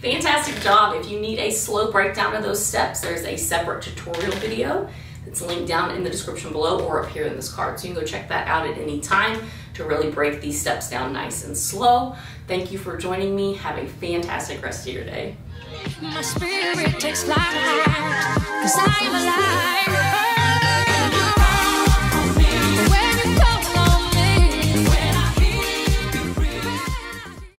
Fantastic job. If you need a slow breakdown of those steps, there's a separate tutorial video that's linked down in the description below or up here in this card. So you can go check that out at any time to really break these steps down nice and slow. Thank you for joining me. Have a fantastic rest of your day. My spirit takes flight, 'cause I am alive.